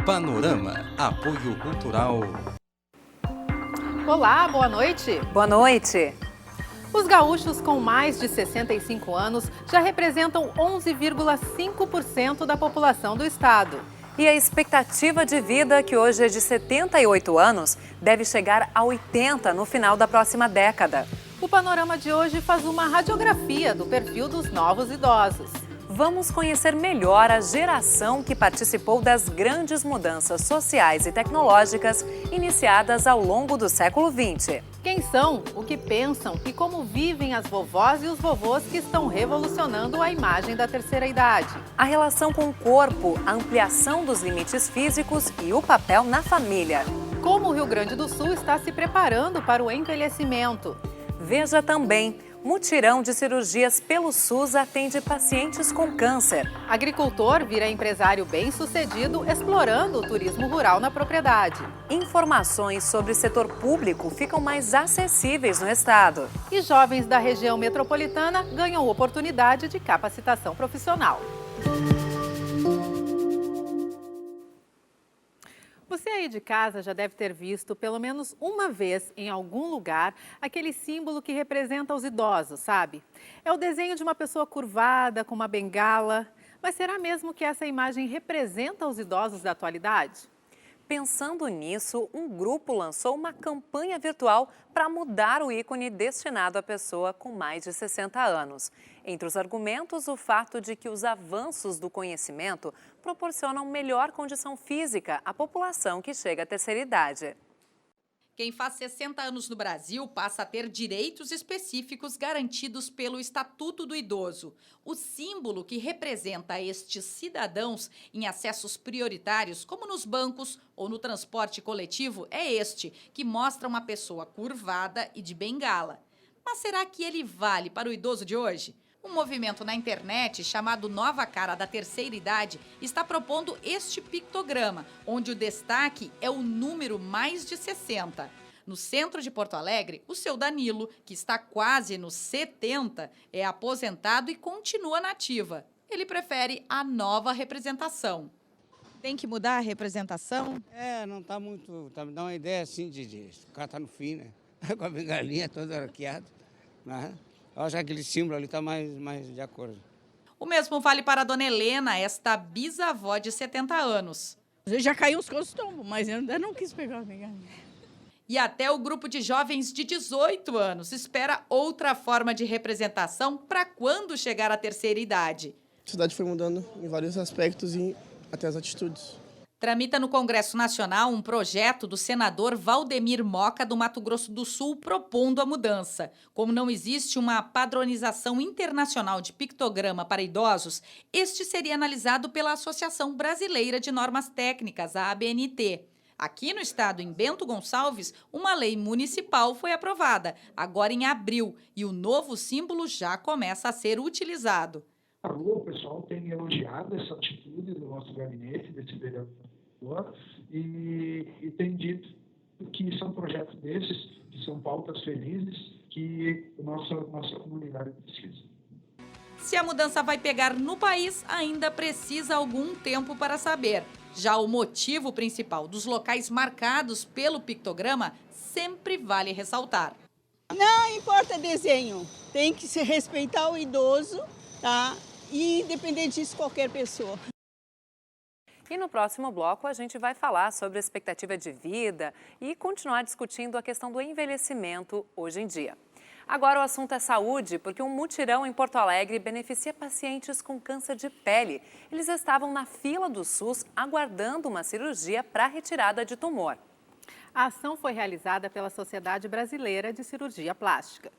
Panorama Apoio Cultural. Olá, boa noite. Boa noite. Os gaúchos com mais de 65 anos já representam 11,5% da população do estado. E a expectativa de vida, que hoje é de 78 anos, deve chegar a 80 no final da próxima década. O Panorama de hoje faz uma radiografia do perfil dos novos idosos. Vamos conhecer melhor a geração que participou das grandes mudanças sociais e tecnológicas iniciadas ao longo do século XX. Quem são, o que pensam e como vivem as vovós e os vovôs que estão revolucionando a imagem da terceira idade. A relação com o corpo, a ampliação dos limites físicos e o papel na família. Como o Rio Grande do Sul está se preparando para o envelhecimento. Veja também, mutirão de cirurgias pelo SUS atende pacientes com câncer. Agricultor vira empresário bem-sucedido explorando o turismo rural na propriedade. Informações sobre o setor público ficam mais acessíveis no estado. E jovens da região metropolitana ganham oportunidade de capacitação profissional. Você aí de casa já deve ter visto pelo menos uma vez em algum lugar aquele símbolo que representa os idosos, sabe? É o desenho de uma pessoa curvada com uma bengala. Mas será mesmo que essa imagem representa os idosos da atualidade? Pensando nisso, um grupo lançou uma campanha virtual para mudar o ícone destinado à pessoa com mais de 60 anos. Entre os argumentos, o fato de que os avanços do conhecimento proporcionam melhor condição física à população que chega à terceira idade. Quem faz 60 anos no Brasil passa a ter direitos específicos garantidos pelo Estatuto do Idoso. O símbolo que representa estes cidadãos em acessos prioritários, como nos bancos ou no transporte coletivo, é este, que mostra uma pessoa curvada e de bengala. Mas será que ele vale para o idoso de hoje? Um movimento na internet chamado Nova Cara da Terceira Idade está propondo este pictograma, onde o destaque é o número mais de 60. No centro de Porto Alegre, o seu Danilo, que está quase nos 70, é aposentado e continua na ativa. Ele prefere a nova representação. Tem que mudar a representação? Não está muito, me dá uma ideia assim de o cara tá no fim, né? Com a bengalinha toda arqueada, né? Eu acho que aquele símbolo ali está mais de acordo. O mesmo vale para a dona Helena, esta bisavó de 70 anos. Já caiu os costumes, mas eu ainda não quis pegar a bengalinha. E até o grupo de jovens de 18 anos espera outra forma de representação para quando chegar à terceira idade. A cidade foi mudando em vários aspectos e até as atitudes. Tramita no Congresso Nacional um projeto do senador Valdemir Moca, do Mato Grosso do Sul, propondo a mudança. Como não existe uma padronização internacional de pictograma para idosos, este seria analisado pela Associação Brasileira de Normas Técnicas, a ABNT. Aqui no estado, em Bento Gonçalves, uma lei municipal foi aprovada, agora em abril, e o novo símbolo já começa a ser utilizado. O pessoal tem elogiado essa atitude do nosso gabinete, desse vereador, e tem dito que são projetos desses, que são pautas felizes, que a nossa comunidade precisa. Se a mudança vai pegar no país, ainda precisa algum tempo para saber. Já o motivo principal dos locais marcados pelo pictograma sempre vale ressaltar. Não importa desenho, tem que se respeitar o idoso, tá? E independente disso, qualquer pessoa. E no próximo bloco a gente vai falar sobre a expectativa de vida e continuar discutindo a questão do envelhecimento hoje em dia. Agora o assunto é saúde, porque um mutirão em Porto Alegre beneficia pacientes com câncer de pele. Eles estavam na fila do SUS aguardando uma cirurgia para retirada de tumor. A ação foi realizada pela Sociedade Brasileira de Cirurgia Plástica.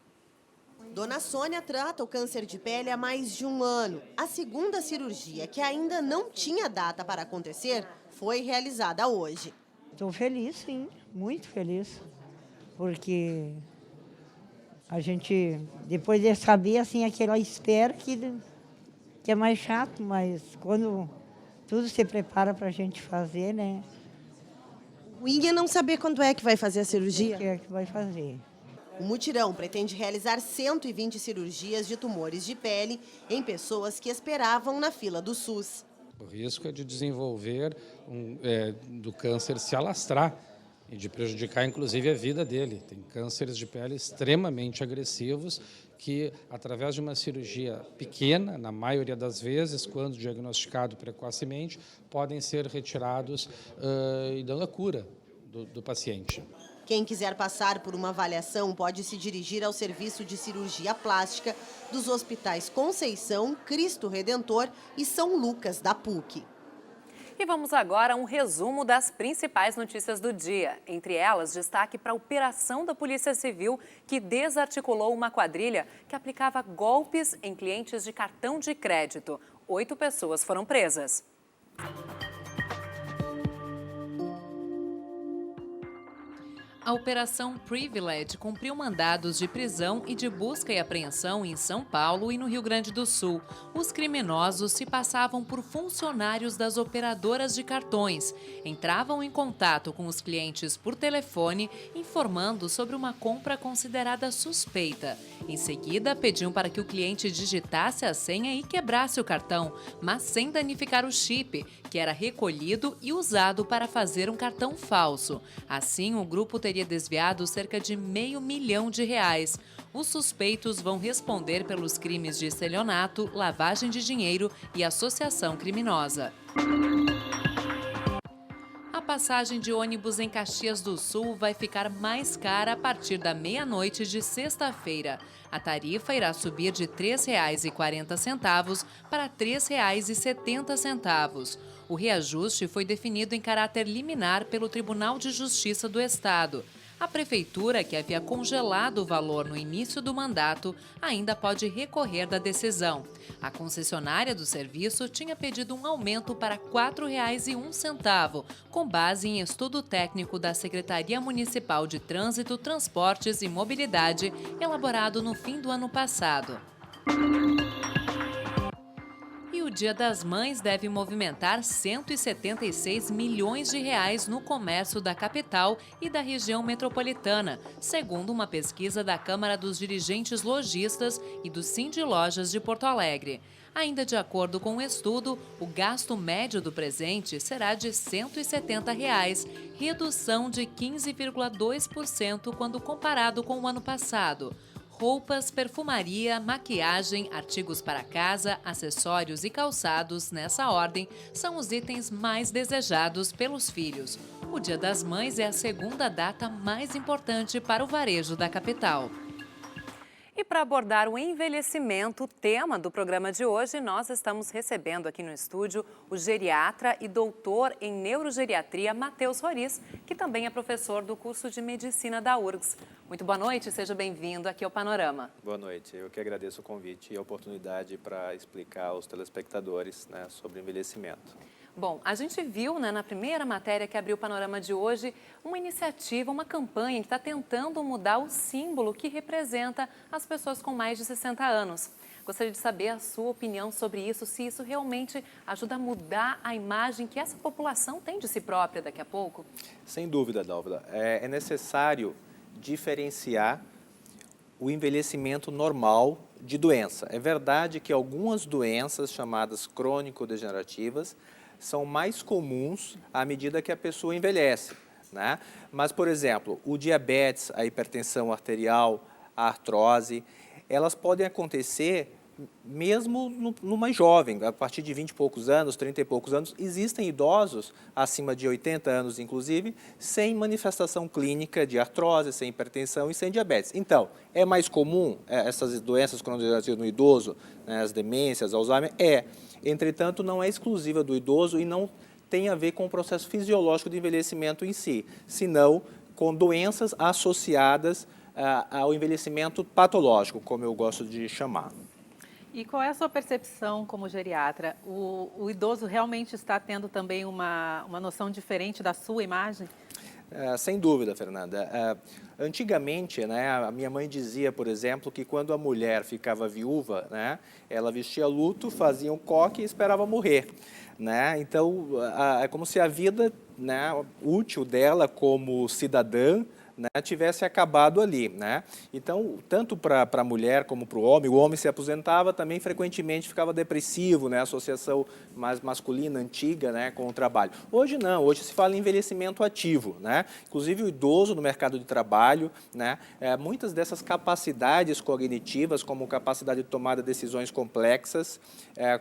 Dona Sônia trata o câncer de pele há mais de um ano. A segunda cirurgia, que ainda não tinha data para acontecer, foi realizada hoje. Estou feliz, sim, muito feliz, porque a gente, depois de saber, assim, aquela espera que é mais chato, mas quando tudo se prepara para a gente fazer, né? O Inha não saber quando é que vai fazer a cirurgia? Que é que vai fazer. O mutirão pretende realizar 120 cirurgias de tumores de pele em pessoas que esperavam na fila do SUS. O risco é de desenvolver, do câncer se alastrar e de prejudicar, inclusive, a vida dele. Tem cânceres de pele extremamente agressivos que, através de uma cirurgia pequena, na maioria das vezes, quando diagnosticado precocemente, podem ser retirados e dando a cura do paciente. Quem quiser passar por uma avaliação pode se dirigir ao serviço de cirurgia plástica dos hospitais Conceição, Cristo Redentor e São Lucas da PUC. E vamos agora a um resumo das principais notícias do dia. Entre elas, destaque para a operação da Polícia Civil, que desarticulou uma quadrilha que aplicava golpes em clientes de cartão de crédito. 8 pessoas foram presas. A Operação Privilege cumpriu mandados de prisão e de busca e apreensão em São Paulo e no Rio Grande do Sul. Os criminosos se passavam por funcionários das operadoras de cartões, entravam em contato com os clientes por telefone, informando sobre uma compra considerada suspeita. Em seguida, pediam para que o cliente digitasse a senha e quebrasse o cartão, mas sem danificar o chip, que era recolhido e usado para fazer um cartão falso. Assim, o grupo teria desviado cerca de R$500 milhão. Os suspeitos vão responder pelos crimes de estelionato, lavagem de dinheiro e associação criminosa. A passagem de ônibus em Caxias do Sul vai ficar mais cara a partir da meia-noite de sexta-feira. A tarifa irá subir de R$ 3,40 para R$ 3,70. O reajuste foi definido em caráter liminar pelo Tribunal de Justiça do Estado. A Prefeitura, que havia congelado o valor no início do mandato, ainda pode recorrer da decisão. A concessionária do serviço tinha pedido um aumento para R$ 4,01, com base em estudo técnico da Secretaria Municipal de Trânsito, Transportes e Mobilidade, elaborado no fim do ano passado. E o Dia das Mães deve movimentar R$ 176 milhões no comércio da capital e da região metropolitana, segundo uma pesquisa da Câmara dos Dirigentes Lojistas e do Sindilojas de Porto Alegre. Ainda de acordo com o estudo, o gasto médio do presente será de R$ 170, redução de 15,2% quando comparado com o ano passado. Roupas, perfumaria, maquiagem, artigos para casa, acessórios e calçados, nessa ordem, são os itens mais desejados pelos filhos. O Dia das Mães é a segunda data mais importante para o varejo da capital. E para abordar o envelhecimento, tema do programa de hoje, nós estamos recebendo aqui no estúdio o geriatra e doutor em neurogeriatria, Matheus Roriz, que também é professor do curso de medicina da URGS. Muito boa noite, seja bem-vindo aqui ao Panorama. Boa noite, eu que agradeço o convite e a oportunidade para explicar aos telespectadores, sobre o envelhecimento. Bom, a gente viu, na primeira matéria que abriu o Panorama de hoje, uma iniciativa, uma campanha que está tentando mudar o símbolo que representa as pessoas com mais de 60 anos. Gostaria de saber a sua opinião sobre isso, se isso realmente ajuda a mudar a imagem que essa população tem de si própria daqui a pouco? Sem dúvida, Dálvida. É necessário diferenciar o envelhecimento normal de doença. É verdade que algumas doenças chamadas crônico-degenerativas são mais comuns à medida que a pessoa envelhece, Mas, por exemplo, o diabetes, a hipertensão arterial, a artrose, elas podem acontecer mesmo no mais jovem, a partir de 20 e poucos anos, 30 e poucos anos. Existem idosos, acima de 80 anos inclusive, sem manifestação clínica de artrose, sem hipertensão e sem diabetes. Então, é mais comum essas doenças crônicas no idoso, as demências, Alzheimer? Entretanto, não é exclusiva do idoso e não tem a ver com o processo fisiológico de envelhecimento em si, senão com doenças associadas ao envelhecimento patológico, como eu gosto de chamar. E qual é a sua percepção como geriatra? O idoso realmente está tendo também uma noção diferente da sua imagem? Sem dúvida, Fernanda. Antigamente, a minha mãe dizia, por exemplo, que quando a mulher ficava viúva, ela vestia luto, fazia um coque e esperava morrer. Então, é como se a vida útil dela como cidadã né, tivesse acabado ali, né? Então, tanto para a mulher como para o homem se aposentava, também frequentemente ficava depressivo, né? Associação mais masculina, antiga, né, com o trabalho. Hoje não, hoje se fala em envelhecimento ativo, né? Inclusive o idoso no mercado de trabalho, né? Muitas dessas capacidades cognitivas, como capacidade de tomar decisões complexas,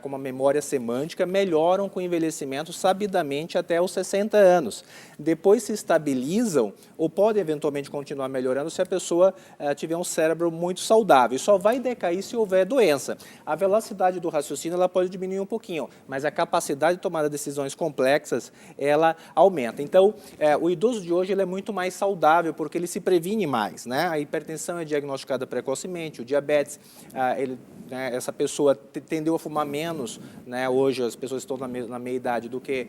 como a memória semântica, melhoram com o envelhecimento sabidamente até os 60 anos. Depois se estabilizam ou podem eventualmente continuar melhorando se a pessoa tiver um cérebro muito saudável. E só vai decair se houver doença. A velocidade do raciocínio ela pode diminuir um pouquinho, mas a capacidade de tomar decisões complexas, ela aumenta. Então, o idoso de hoje ele é muito mais saudável porque ele se previne mais, né? A hipertensão é diagnosticada precocemente, o diabetes, né, essa pessoa tendeu a fumar menos, né? Hoje as pessoas estão na meia idade do que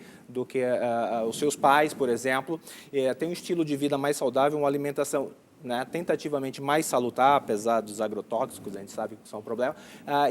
os seus pais, por exemplo. Tem um estilo de vida mais saudável, uma alimentação, né, tentativamente mais salutar, apesar dos agrotóxicos, a gente sabe que são um problema.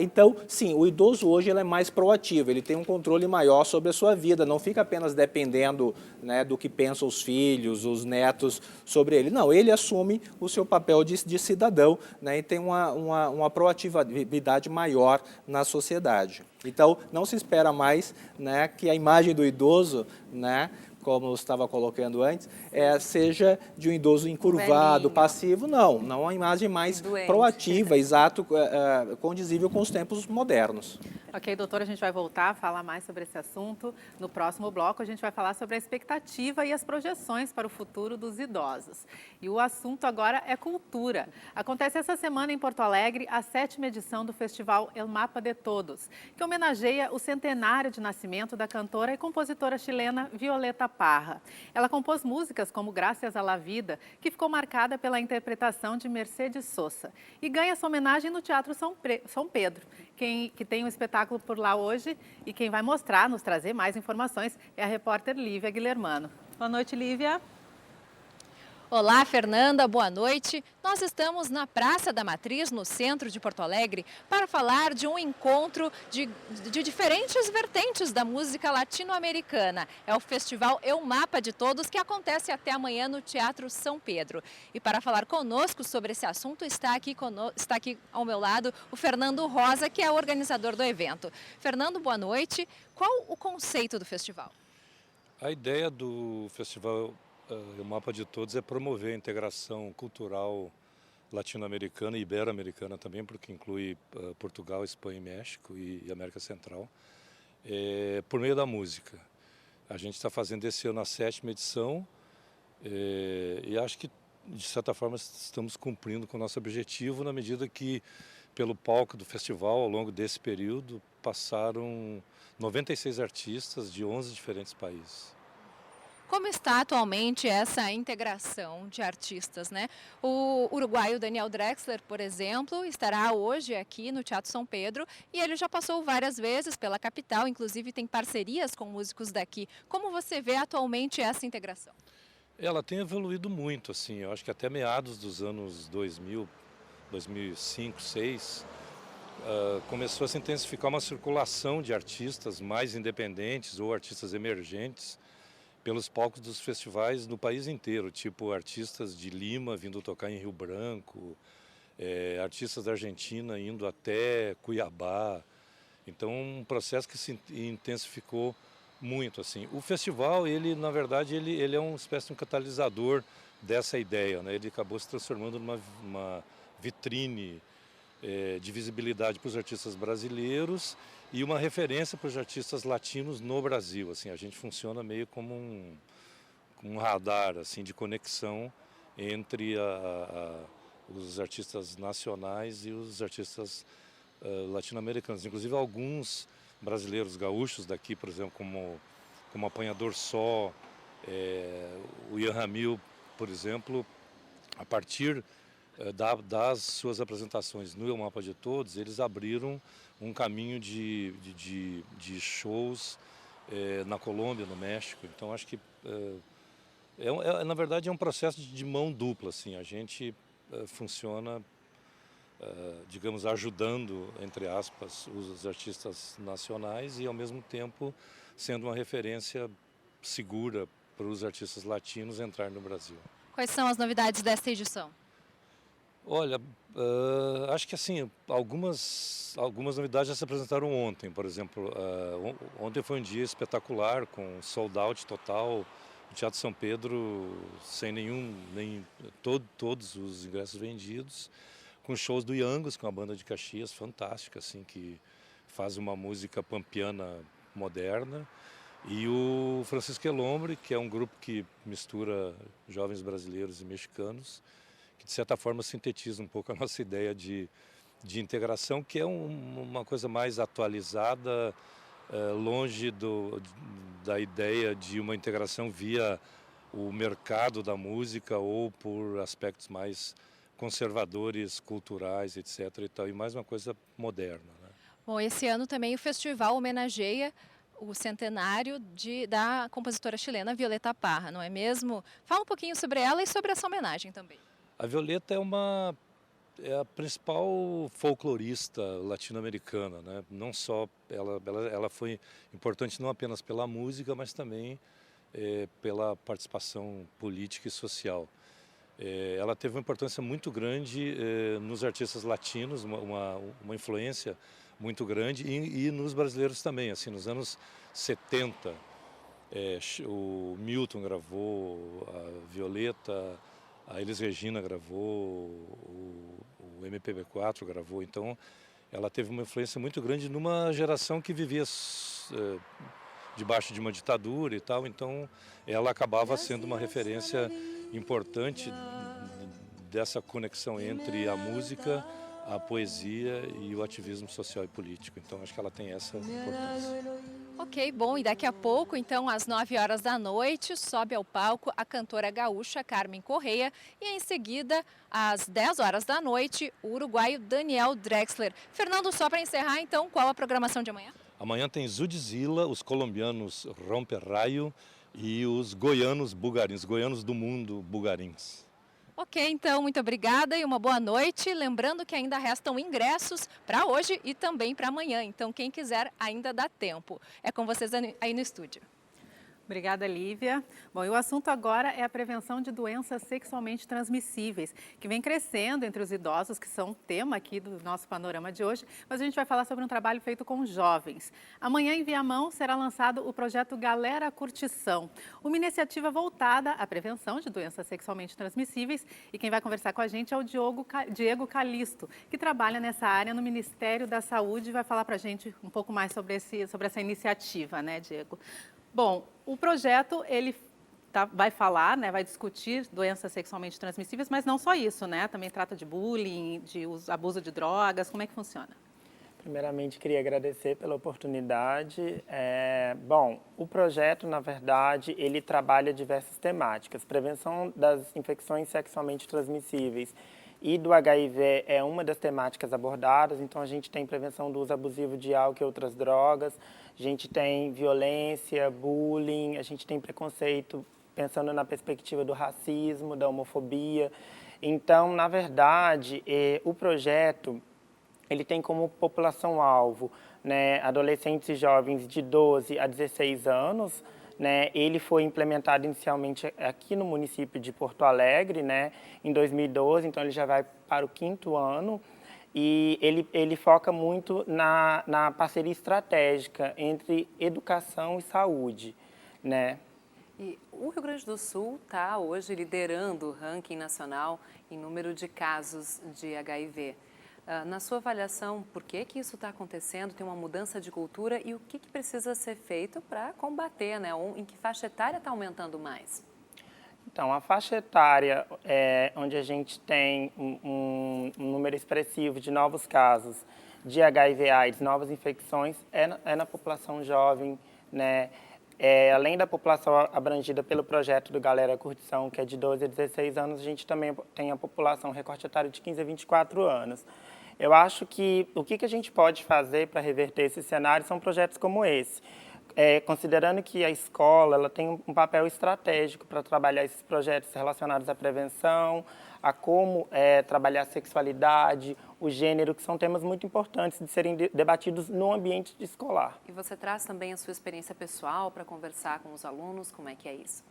Então, sim, o idoso hoje ele é mais proativo, ele tem um controle maior sobre a sua vida, não fica apenas dependendo, né, do que pensam os filhos, os netos sobre ele. Não, ele assume o seu papel de cidadão, né, e tem uma proatividade maior na sociedade. Então, não se espera mais, né, que a imagem do idoso, né, como eu estava colocando antes, seja de um idoso encurvado, passivo, não uma imagem mais doente, proativa, exato, condizível com os tempos modernos. Ok, doutora, a gente vai voltar a falar mais sobre esse assunto. No próximo bloco, a gente vai falar sobre a expectativa e as projeções para o futuro dos idosos. E o assunto agora é cultura. Acontece essa semana em Porto Alegre a 7ª edição do festival El Mapa de Todos, que homenageia o centenário de nascimento da cantora e compositora chilena Violeta Parra. Ela compôs músicas como Graças a la Vida, que ficou marcada pela interpretação de Mercedes Sosa. E ganha essa homenagem no Teatro São Pedro, que tem um espetáculo por lá hoje, e quem vai mostrar, nos trazer mais informações, é a repórter Lívia Guilhermano. Boa noite, Lívia. Olá, Fernanda, boa noite. Nós estamos na Praça da Matriz, no centro de Porto Alegre, para falar de um encontro de diferentes vertentes da música latino-americana. É o Festival El Mapa de Todos, que acontece até amanhã no Teatro São Pedro. E para falar conosco sobre esse assunto, está aqui ao meu lado o Fernando Rosa, que é o organizador do evento. Fernando, boa noite. Qual o conceito do festival? A ideia do festival O Mapa de Todos é promover a integração cultural latino-americana e ibero-americana também, porque inclui Portugal, Espanha, México e América Central, por meio da música. A gente está fazendo esse ano a 7ª edição e acho que, de certa forma, estamos cumprindo com o nosso objetivo na medida que, pelo palco do festival, ao longo desse período, passaram 96 artistas de 11 diferentes países. Como está atualmente essa integração de artistas, né? O uruguaio Daniel Drexler, por exemplo, estará hoje aqui no Teatro São Pedro e ele já passou várias vezes pela capital, inclusive tem parcerias com músicos daqui. Como você vê atualmente essa integração? Ela tem evoluído muito, assim, eu acho que até meados dos anos 2000, 2005, 2006, começou a se intensificar uma circulação de artistas mais independentes ou artistas emergentes pelos palcos dos festivais no país inteiro, tipo artistas de Lima vindo tocar em Rio Branco, artistas da Argentina indo até Cuiabá. Então, um processo que se intensificou muito, assim. O festival, ele, na verdade, ele é uma espécie de um catalisador dessa ideia, né? Ele acabou se transformando numa vitrine de visibilidade para os artistas brasileiros e uma referência para os artistas latinos no Brasil. Assim, a gente funciona meio como um radar assim, de conexão entre os artistas nacionais e os artistas latino-americanos. Inclusive alguns brasileiros gaúchos daqui, por exemplo, como Apanhador Só, o Ian Ramil, por exemplo, a partir das suas apresentações no El Mapa de Todos, eles abriram um caminho de shows na Colômbia, no México. Então, acho que, na verdade, é um processo de mão dupla. Assim. A gente funciona, digamos, ajudando, entre aspas, os artistas nacionais e, ao mesmo tempo, sendo uma referência segura para os artistas latinos entrarem no Brasil. Quais são as novidades desta edição? Olha, acho que assim, algumas novidades já se apresentaram ontem. Por exemplo, ontem foi um dia espetacular, com sold out total, o Teatro São Pedro sem todos os ingressos vendidos, com shows do Yangos, com a banda de Caxias, fantástica, assim, que faz uma música pampiana moderna. E o Francisco Elombre, que é um grupo que mistura jovens brasileiros e mexicanos, que de certa forma sintetiza um pouco a nossa ideia de integração, que é uma coisa mais atualizada, longe da ideia de uma integração via o mercado da música ou por aspectos mais conservadores, culturais, etc. E mais uma coisa moderna, né? Bom, esse ano também o festival homenageia o centenário da compositora chilena Violeta Parra, não é mesmo? Fala um pouquinho sobre ela e sobre essa homenagem também. A Violeta é a principal folclorista latino-americana, né? Não só ela foi importante não apenas pela música, mas também pela participação política e social. Ela teve uma importância muito grande nos artistas latinos, uma influência muito grande e nos brasileiros também. Assim, nos anos 70, o Milton gravou, a Violeta, a Elis Regina gravou, o MPB4 gravou. Então, ela teve uma influência muito grande numa geração que vivia debaixo de uma ditadura e tal. Então, ela acabava sendo uma referência importante dessa conexão entre a música, a poesia e o ativismo social e político. Então, acho que ela tem essa importância. Ok, bom, e daqui a pouco, então, às 9 horas da noite, sobe ao palco a cantora gaúcha Carmen Correia e, em seguida, às 10 horas da noite, o uruguaio Daniel Drexler. Fernando, só para encerrar, então, qual a programação de amanhã? Amanhã tem Zudzilla, os colombianos Romperraio e os goianos bugarins, goianos do mundo bugarins. Ok, então, muito obrigada e uma boa noite. Lembrando que ainda restam ingressos para hoje e também para amanhã. Então, quem quiser, ainda dá tempo. É com vocês aí no estúdio. Obrigada, Lívia. Bom, e o assunto agora é a prevenção de doenças sexualmente transmissíveis, que vem crescendo entre os idosos, que são tema aqui do nosso panorama de hoje, mas a gente vai falar sobre um trabalho feito com jovens. Amanhã, em Viamão, será lançado o projeto Galera Curtição, uma iniciativa voltada à prevenção de doenças sexualmente transmissíveis, e quem vai conversar com a gente é o Diego Calisto, que trabalha nessa área no Ministério da Saúde e vai falar para a gente um pouco mais sobre essa iniciativa, né, Diego? Bom, o projeto, ele vai falar, né, vai discutir doenças sexualmente transmissíveis, mas não só isso, né? Também trata de bullying, de abuso de drogas. Como é que funciona? Primeiramente, queria agradecer pela oportunidade. Bom, o projeto, na verdade, ele trabalha diversas temáticas. Prevenção das infecções sexualmente transmissíveis e do HIV é uma das temáticas abordadas. Então, a gente tem prevenção do uso abusivo de álcool e outras drogas, a gente tem violência, bullying, a gente tem preconceito, pensando na perspectiva do racismo, da homofobia. Então, na verdade, o projeto ele tem como população-alvo, né, adolescentes e jovens de 12 a 16 anos. Né, ele foi implementado inicialmente aqui no município de Porto Alegre, né, em 2012, então ele já vai para o 5º ano. E ele foca muito na parceria estratégica entre educação e saúde, né? E o Rio Grande do Sul está hoje liderando o ranking nacional em número de casos de HIV. Na sua avaliação, por que isso está acontecendo? Tem uma mudança de cultura e o que precisa ser feito para combater, né? Em que faixa etária está aumentando mais? Então, a faixa etária onde a gente tem um número expressivo de novos casos de HIV/AIDS, novas infecções, é na população jovem, né? Além da população abrangida pelo projeto do Galera Curtição, que é de 12 a 16 anos, a gente também tem a população recorte etário de 15 a 24 anos. Eu acho que o que a gente pode fazer para reverter esse cenário são projetos como esse. Considerando que a escola ela tem um papel estratégico para trabalhar esses projetos relacionados à prevenção, a como trabalhar a sexualidade, o gênero, que são temas muito importantes de serem debatidos no ambiente escolar. E você traz também a sua experiência pessoal para conversar com os alunos, como é que é isso?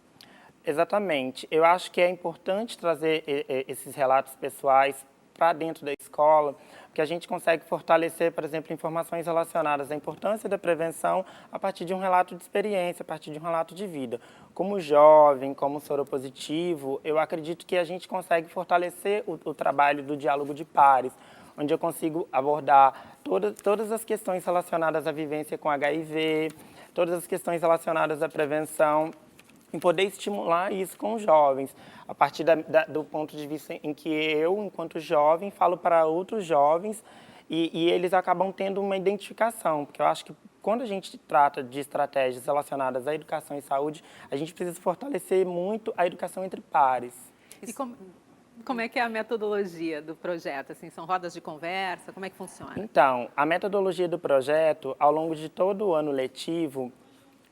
Exatamente. Eu acho que é importante trazer esses relatos pessoais para dentro da escola, porque a gente consegue fortalecer, por exemplo, informações relacionadas à importância da prevenção a partir de um relato de experiência, a partir de um relato de vida. Como jovem, como soropositivo, eu acredito que a gente consegue fortalecer o trabalho do diálogo de pares, onde eu consigo abordar todas as questões relacionadas à vivência com HIV, todas as questões relacionadas à prevenção, em poder estimular isso com os jovens, a partir do ponto de vista em que eu, enquanto jovem, falo para outros jovens e eles acabam tendo uma identificação, porque eu acho que quando a gente trata de estratégias relacionadas à educação e saúde, a gente precisa fortalecer muito a educação entre pares. E como é que é a metodologia do projeto? Assim, são rodas de conversa? Como é que funciona? Então, a metodologia do projeto, ao longo de todo o ano letivo,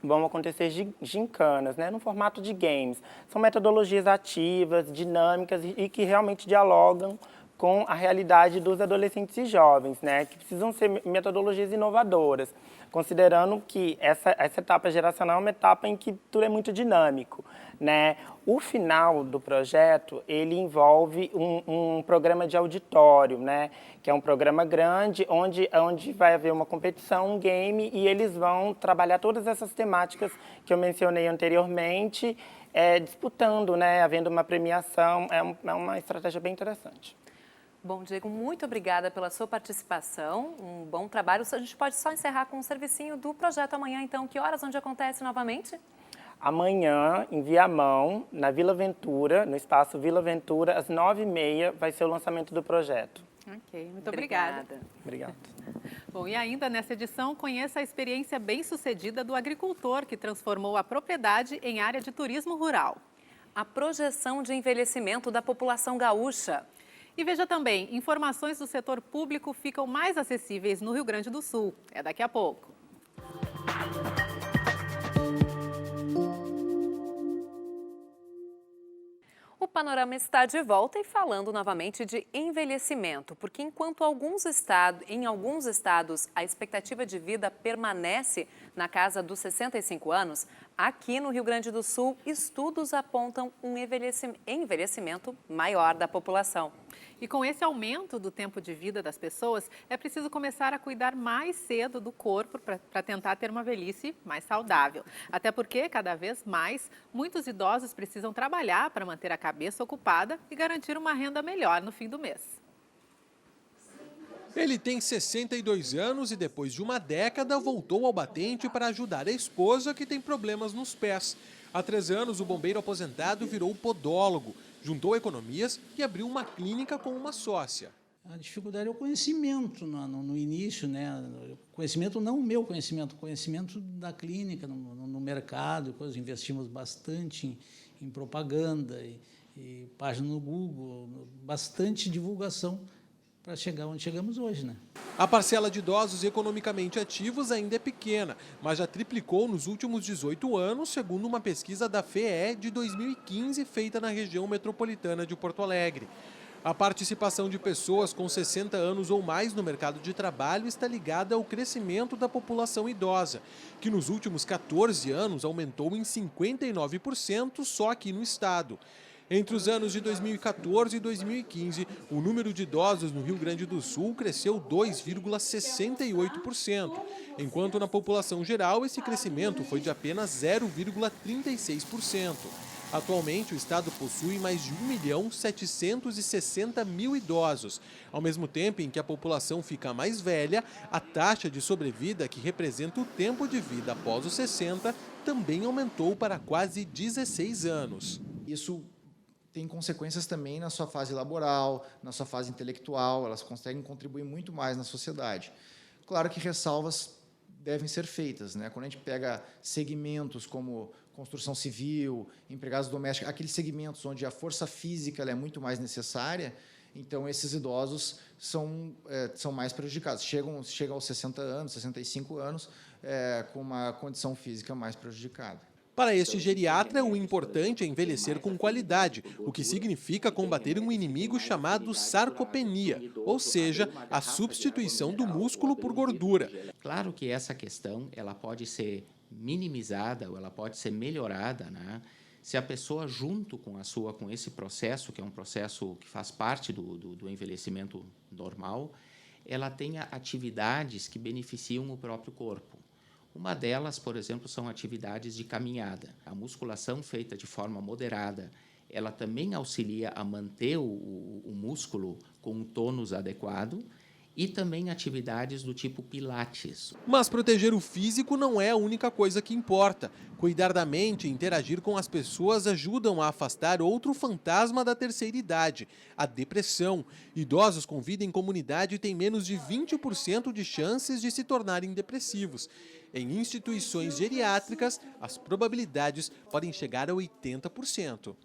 vão acontecer gincanas, né, no formato de games. São metodologias ativas, dinâmicas e que realmente dialogam com a realidade dos adolescentes e jovens, né, que precisam ser metodologias inovadoras, considerando que essa etapa geracional é uma etapa em que tudo é muito dinâmico, né. O final do projeto, ele envolve um programa de auditório, né, que é um programa grande, onde vai haver uma competição, um game, e eles vão trabalhar todas essas temáticas que eu mencionei anteriormente, disputando, né, havendo uma premiação. É uma estratégia bem interessante. Bom, Diego, muito obrigada pela sua participação, um bom trabalho. A gente pode só encerrar com um servicinho do projeto amanhã, então. Que horas, onde acontece novamente? Amanhã, em Viamão, na Vila Ventura, no espaço Vila Ventura, às 9h30, vai ser o lançamento do projeto. Ok, muito obrigada. Obrigado. Bom, e ainda nessa edição, conheça a experiência bem-sucedida do agricultor que transformou a propriedade em área de turismo rural. A projeção de envelhecimento da população gaúcha. E veja também, informações do setor público ficam mais acessíveis no Rio Grande do Sul. É daqui a pouco. O Panorama está de volta e falando novamente de envelhecimento, porque enquanto em alguns estados a expectativa de vida permanece na casa dos 65 anos, aqui no Rio Grande do Sul, estudos apontam um envelhecimento maior da população. E com esse aumento do tempo de vida das pessoas, é preciso começar a cuidar mais cedo do corpo para tentar ter uma velhice mais saudável. Até porque, cada vez mais, muitos idosos precisam trabalhar para manter a cabeça ocupada e garantir uma renda melhor no fim do mês. Ele tem 62 anos e depois de uma década voltou ao batente para ajudar a esposa que tem problemas nos pés. Há 3 anos o bombeiro aposentado virou podólogo, juntou economias e abriu uma clínica com uma sócia. A dificuldade é o conhecimento no início, né? Conhecimento, não o meu conhecimento, o conhecimento da clínica, no mercado. Depois investimos bastante em propaganda e página no Google, bastante divulgação para chegar onde chegamos hoje, né? A parcela de idosos economicamente ativos ainda é pequena, mas já triplicou nos últimos 18 anos, segundo uma pesquisa da FEE de 2015 feita na região metropolitana de Porto Alegre. A participação de pessoas com 60 anos ou mais no mercado de trabalho está ligada ao crescimento da população idosa, que nos últimos 14 anos aumentou em 59% só aqui no estado. Entre os anos de 2014 e 2015, o número de idosos no Rio Grande do Sul cresceu 2,68%, enquanto na população geral esse crescimento foi de apenas 0,36%. Atualmente, o estado possui mais de 1.760.000 idosos. Ao mesmo tempo em que a população fica mais velha, a taxa de sobrevida, que representa o tempo de vida após os 60, também aumentou para quase 16 anos. Isso tem consequências também na sua fase laboral, na sua fase intelectual, elas conseguem contribuir muito mais na sociedade. Claro que ressalvas devem ser feitas, né? Quando a gente pega segmentos como construção civil, empregados domésticos, aqueles segmentos onde a força física ela é muito mais necessária, então esses idosos são mais prejudicados. Chegam aos 60 anos, 65 anos, com uma condição física mais prejudicada. Para este geriatra, o importante é envelhecer com qualidade, o que significa combater um inimigo chamado sarcopenia, ou seja, a substituição do músculo por gordura. Claro que essa questão ela pode ser minimizada ou ela pode ser melhorada, né, se a pessoa, junto com esse processo, que é um processo que faz parte do envelhecimento normal, ela tenha atividades que beneficiam o próprio corpo. Uma delas, por exemplo, são atividades de caminhada. A musculação feita de forma moderada, ela também auxilia a manter o músculo com um tônus adequado, e também atividades do tipo pilates. Mas proteger o físico não é a única coisa que importa. Cuidar da mente e interagir com as pessoas ajudam a afastar outro fantasma da terceira idade, a depressão. Idosos com vida em comunidade têm menos de 20% de chances de se tornarem depressivos. Em instituições geriátricas, as probabilidades podem chegar a 80%.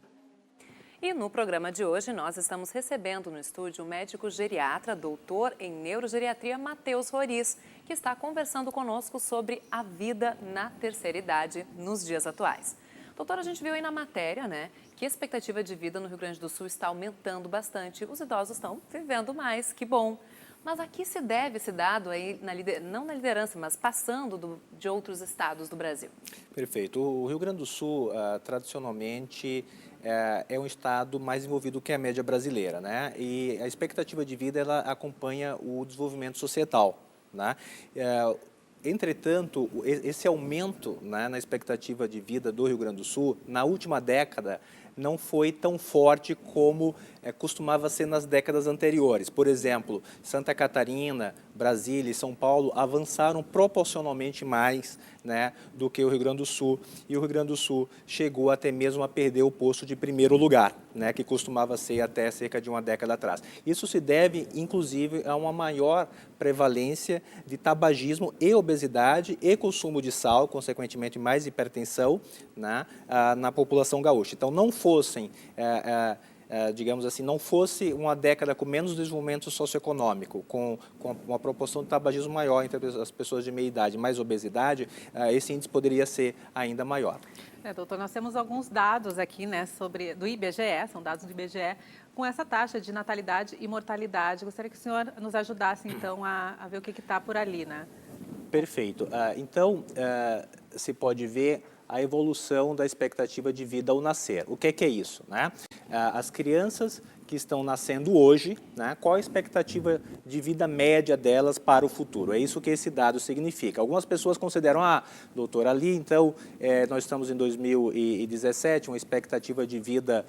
E no programa de hoje, nós estamos recebendo no estúdio o médico geriatra, doutor em neurogeriatria, Matheus Roriz, que está conversando conosco sobre a vida na terceira idade nos dias atuais. Doutor, a gente viu aí na matéria, né, que a expectativa de vida no Rio Grande do Sul está aumentando bastante. Os idosos estão vivendo mais, que bom. Mas a que se deve esse dado aí, não na liderança, mas passando de outros estados do Brasil? Perfeito. O Rio Grande do Sul, tradicionalmente, é um estado mais envolvido que a média brasileira, né? E a expectativa de vida, ela acompanha o desenvolvimento societal, né? Entretanto, esse aumento, né, na expectativa de vida do Rio Grande do Sul, na última década, não foi tão forte como costumava ser nas décadas anteriores. Por exemplo, Santa Catarina, Brasília e São Paulo avançaram proporcionalmente mais, né, do que o Rio Grande do Sul. E o Rio Grande do Sul chegou até mesmo a perder o posto de primeiro lugar, né, que costumava ser até cerca de uma década atrás. Isso se deve, inclusive, a uma maior prevalência de tabagismo e obesidade e consumo de sal, consequentemente mais hipertensão, né, na população gaúcha. Então, não fossem, digamos assim, não fosse uma década com menos desenvolvimento socioeconômico, com uma proporção de tabagismo maior entre as pessoas de meia idade, mais obesidade, esse índice poderia ser ainda maior. Doutor, nós temos alguns dados aqui, né, do IBGE, são dados do IBGE, com essa taxa de natalidade e mortalidade. Gostaria que o senhor nos ajudasse, então, a ver o que está por ali, né? Perfeito. Então, se pode ver a evolução da expectativa de vida ao nascer. O que é isso, né? As crianças que estão nascendo hoje, né, qual a expectativa de vida média delas para o futuro? É isso que esse dado significa. Algumas pessoas consideram, doutor, ali, então, nós estamos em 2017, uma expectativa de vida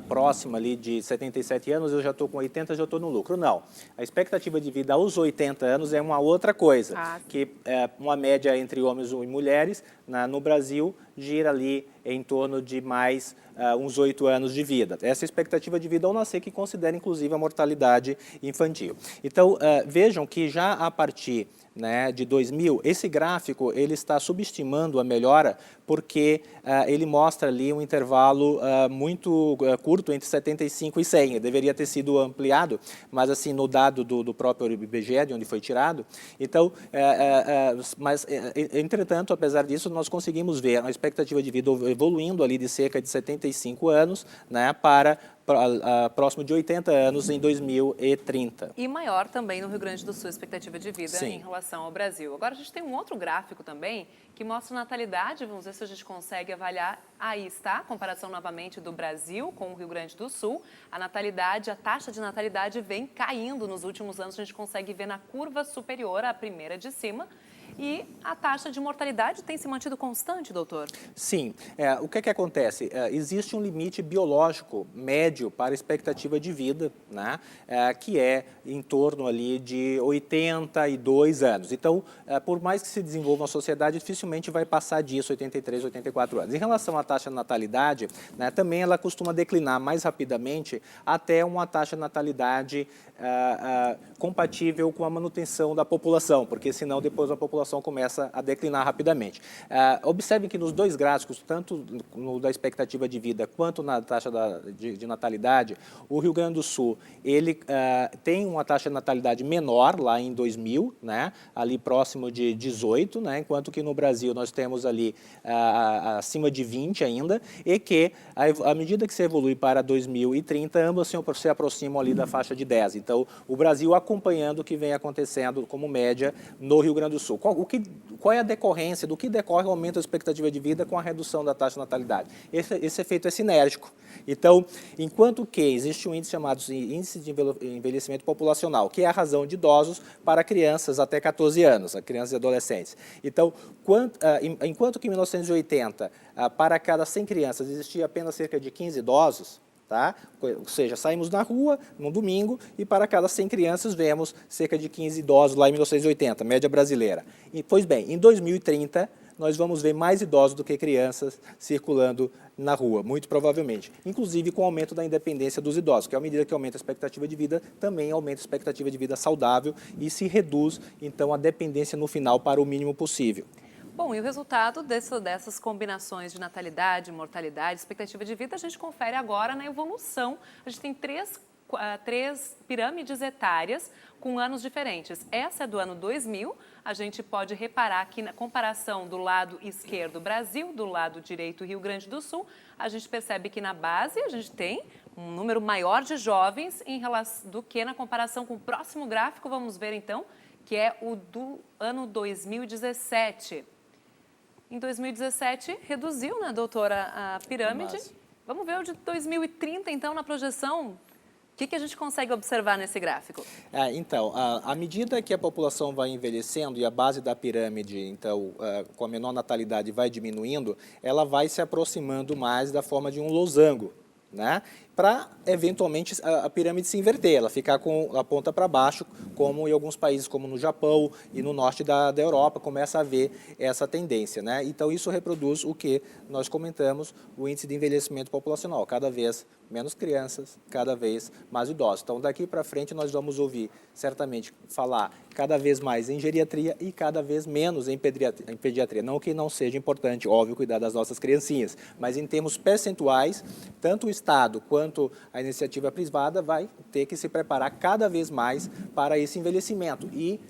próxima ali de 77 anos, eu já estou com 80, já estou no lucro. Não. A expectativa de vida aos 80 anos é uma outra coisa, que uma média entre homens e mulheres, no Brasil, gira ali em torno de mais uns 8 anos de vida. Essa expectativa de vida ao nascer que considera, inclusive, a mortalidade infantil. Então, vejam que já a partir, né, de 2000, esse gráfico ele está subestimando a melhora porque ele mostra ali um intervalo muito curto entre 75 e 100. Ele deveria ter sido ampliado, mas assim, no dado do próprio IBGE, de onde foi tirado. Então, entretanto, apesar disso, nós conseguimos ver a expectativa de vida evoluindo ali de cerca de 75 anos, né, para próximo de 80 anos em 2030. E maior também no Rio Grande do Sul, a expectativa de vida Sim. em relação ao Brasil. Agora, a gente tem um outro gráfico também que mostra a natalidade, vamos ver se a gente consegue avaliar. Aí está, a comparação novamente do Brasil com o Rio Grande do Sul. A natalidade, a taxa de natalidade vem caindo nos últimos anos, a gente consegue ver na curva superior à primeira de cima. E a taxa de mortalidade tem se mantido constante, doutor? Sim. O que acontece? Existe um limite biológico médio para a expectativa de vida, né, que é em torno ali de 82 anos. Então, por mais que se desenvolva uma sociedade, dificilmente vai passar disso, 83, 84 anos. Em relação à taxa de natalidade, né, também ela costuma declinar mais rapidamente até uma taxa de natalidade compatível com a manutenção da população, porque senão depois a população começa a declinar rapidamente. Observem que nos dois gráficos, tanto no da expectativa de vida quanto na taxa de natalidade, o Rio Grande do Sul ele tem uma taxa de natalidade menor lá em 2000, né, ali próximo de 18, né, enquanto que no Brasil nós temos ali acima de 20 ainda, e que à medida que se evolui para 2030, ambos se aproximam ali da faixa de 10. Então, o Brasil acompanhando o que vem acontecendo como média no Rio Grande do Sul. qual é a decorrência, do que decorre o aumento da expectativa de vida com a redução da taxa de natalidade. Esse efeito é sinérgico. Então, enquanto que existe um índice chamado Índice de Envelhecimento Populacional, que é a razão de idosos para crianças até 14 anos, crianças e adolescentes. Então, enquanto que em 1980, para cada 100 crianças existia apenas cerca de 15 idosos, tá? Ou seja, saímos na rua num domingo e para cada 100 crianças vemos cerca de 15 idosos lá em 1980, média brasileira. Pois bem, em 2030 nós vamos ver mais idosos do que crianças circulando na rua, muito provavelmente. Inclusive com o aumento da independência dos idosos, que à medida que aumenta a expectativa de vida, também aumenta a expectativa de vida saudável e se reduz, então, a dependência no final para o mínimo possível. Bom, e o resultado dessas combinações de natalidade, mortalidade, expectativa de vida, a gente confere agora na evolução. A gente tem três pirâmides etárias com anos diferentes. Essa é do ano 2000, a gente pode reparar que na comparação do lado esquerdo Brasil, do lado direito Rio Grande do Sul, a gente percebe que na base a gente tem um número maior de jovens do que na comparação com o próximo gráfico, vamos ver então, que é o do ano 2017. Em 2017, reduziu, né, doutora, a pirâmide. Vamos ver o de 2030, então, na projeção. O que a gente consegue observar nesse gráfico? Então, à medida que a população vai envelhecendo e a base da pirâmide, então, com a menor natalidade vai diminuindo, ela vai se aproximando mais da forma de um losango, né? Para, eventualmente, a pirâmide se inverter, ela ficar com a ponta para baixo, como em alguns países, como no Japão e no norte da Europa, começa a haver essa tendência, né? Então, isso reproduz o que nós comentamos, o índice de envelhecimento populacional, cada vez menos crianças, cada vez mais idosos. Então, daqui para frente, nós vamos ouvir, certamente, falar cada vez mais em geriatria e cada vez menos em pediatria. Não que não seja importante, óbvio, cuidar das nossas criancinhas, mas em termos percentuais, tanto o Estado quanto a iniciativa privada vai ter que se preparar cada vez mais para esse envelhecimento e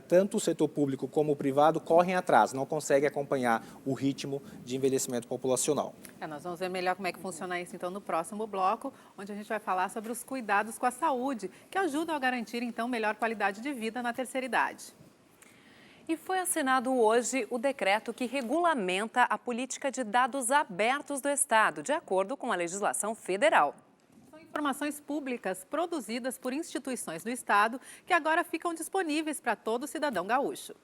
tanto o setor público como o privado correm atrás, não conseguem acompanhar o ritmo de envelhecimento populacional. Nós vamos ver melhor como é que funciona isso então no próximo bloco, onde a gente vai falar sobre os cuidados com a saúde, que ajudam a garantir então melhor qualidade de vida na terceira idade. E foi assinado hoje o decreto que regulamenta a política de dados abertos do Estado, de acordo com a legislação federal. São informações públicas produzidas por instituições do Estado que agora ficam disponíveis para todo cidadão gaúcho.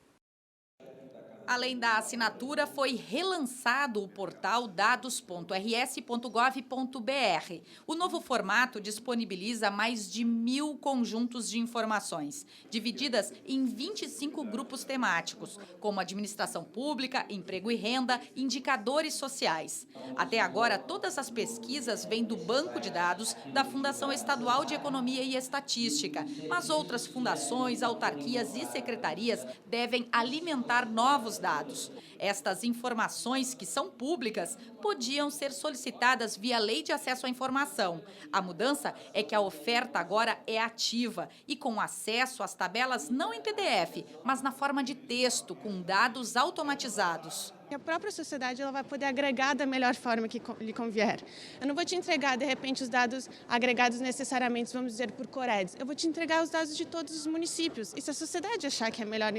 Além da assinatura, foi relançado o portal dados.rs.gov.br. O novo formato disponibiliza mais de 1.000 conjuntos de informações, divididas em 25 grupos temáticos, como administração pública, emprego e renda, indicadores sociais. Até agora, todas as pesquisas vêm do Banco de Dados da Fundação Estadual de Economia e Estatística, mas outras fundações, autarquias e secretarias devem alimentar novos dados. Estas informações, que são públicas, podiam ser solicitadas via Lei de Acesso à Informação. A mudança é que a oferta agora é ativa e com acesso às tabelas não em PDF, mas na forma de texto, com dados automatizados. A própria sociedade ela vai poder agregar da melhor forma que lhe convier. Eu não vou te entregar, de repente, os dados agregados necessariamente, vamos dizer, por Coredes. Eu vou te entregar os dados de todos os municípios. E se a sociedade achar que é melhor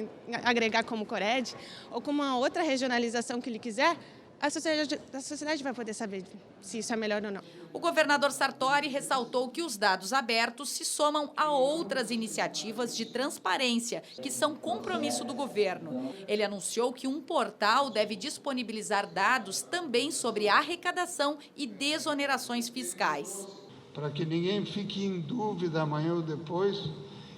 agregar como Cored ou como uma outra regionalização que ele quiser, a sociedade vai poder saber se isso é melhor ou não. O governador Sartori ressaltou que os dados abertos se somam a outras iniciativas de transparência, que são compromisso do governo. Ele anunciou que um portal deve disponibilizar dados também sobre arrecadação e desonerações fiscais. Para que ninguém fique em dúvida amanhã ou depois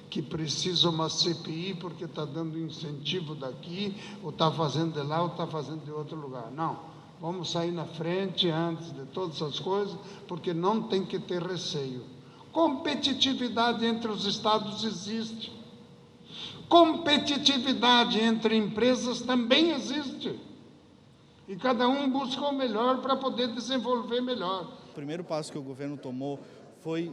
que precisa uma CPI porque está dando incentivo daqui, ou está fazendo de lá, ou está fazendo de outro lugar. Não. Vamos sair na frente antes de todas essas coisas, porque não tem que ter receio. Competitividade entre os estados existe. Competitividade entre empresas também existe. E cada um busca o melhor para poder desenvolver melhor. O primeiro passo que o governo tomou foi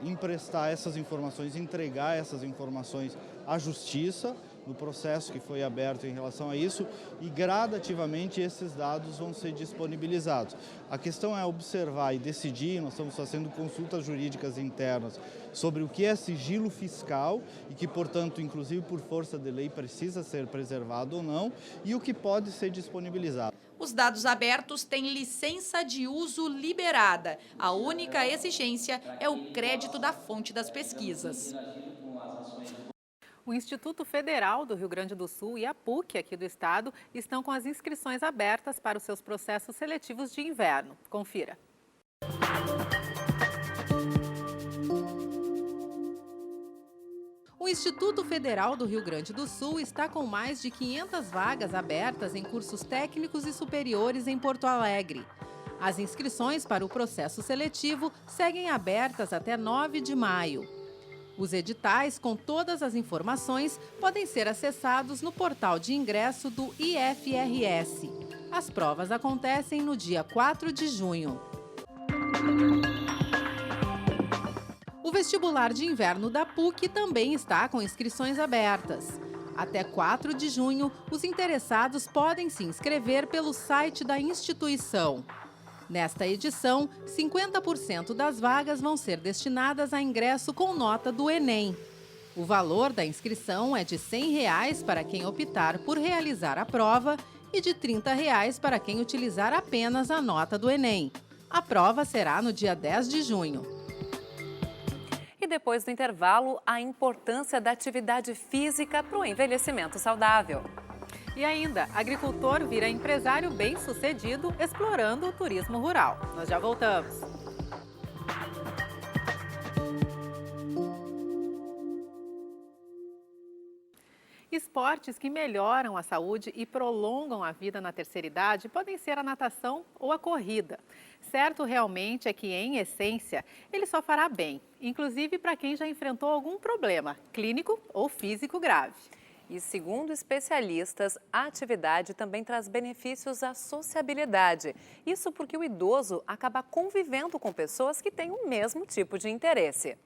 emprestar essas informações, entregar essas informações à Justiça, no processo que foi aberto em relação a isso, e gradativamente esses dados vão ser disponibilizados. A questão é observar e decidir, nós estamos fazendo consultas jurídicas internas sobre o que é sigilo fiscal e que, portanto, inclusive por força de lei, precisa ser preservado ou não, e o que pode ser disponibilizado. Os dados abertos têm licença de uso liberada. A única exigência é o crédito da fonte das pesquisas. O Instituto Federal do Rio Grande do Sul e a PUC aqui do estado estão com as inscrições abertas para os seus processos seletivos de inverno. Confira. O Instituto Federal do Rio Grande do Sul está com mais de 500 vagas abertas em cursos técnicos e superiores em Porto Alegre. As inscrições para o processo seletivo seguem abertas até 9 de maio. Os editais com todas as informações podem ser acessados no portal de ingresso do IFRS. As provas acontecem no dia 4 de junho. O vestibular de inverno da PUC também está com inscrições abertas. Até 4 de junho, os interessados podem se inscrever pelo site da instituição. Nesta edição, 50% das vagas vão ser destinadas a ingresso com nota do Enem. O valor da inscrição é de R$ 100 para quem optar por realizar a prova e de R$ 30 para quem utilizar apenas a nota do Enem. A prova será no dia 10 de junho. E depois do intervalo, a importância da atividade física para o envelhecimento saudável. E ainda, agricultor vira empresário bem-sucedido explorando o turismo rural. Nós já voltamos. Esportes que melhoram a saúde e prolongam a vida na terceira idade podem ser a natação ou a corrida. Certo realmente é que, em essência, ele só fará bem, inclusive para quem já enfrentou algum problema clínico ou físico grave. E segundo especialistas, a atividade também traz benefícios à sociabilidade. Isso porque o idoso acaba convivendo com pessoas que têm o mesmo tipo de interesse.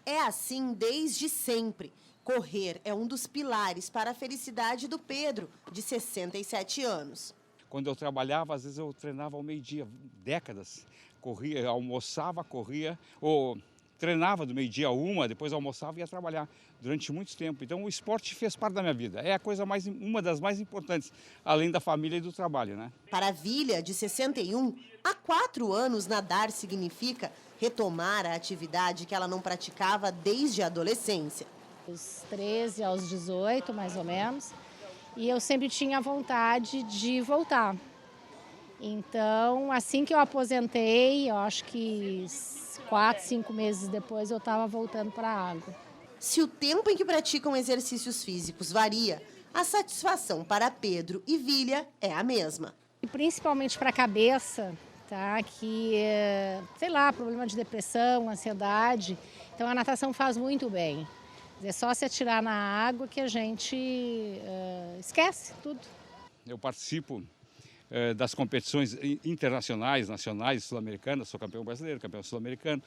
É assim desde sempre. Correr é um dos pilares para a felicidade do Pedro, de 67 anos. Quando eu trabalhava, às vezes eu treinava ao meio-dia, décadas. Corria, almoçava, corria, ou treinava do meio-dia a 1, depois almoçava e ia trabalhar durante muito tempo. Então o esporte fez parte da minha vida. É a coisa uma das mais importantes, além da família e do trabalho, né? Para a Vília, de 61, há 4 anos nadar significa retomar a atividade que ela não praticava desde a adolescência. Dos 13 aos 18, mais ou menos, e eu sempre tinha vontade de voltar. Então, assim que eu aposentei, eu acho que 4, 5 meses depois eu estava voltando para a água. Se o tempo em que praticam exercícios físicos varia, a satisfação para Pedro e Vília é a mesma. E principalmente para a cabeça, tá? Que, sei lá, problema de depressão, ansiedade. Então a natação faz muito bem. É só se atirar na água que a gente esquece tudo. Eu participo das competições internacionais, sul-americanas, sou campeão brasileiro, campeão sul-americano.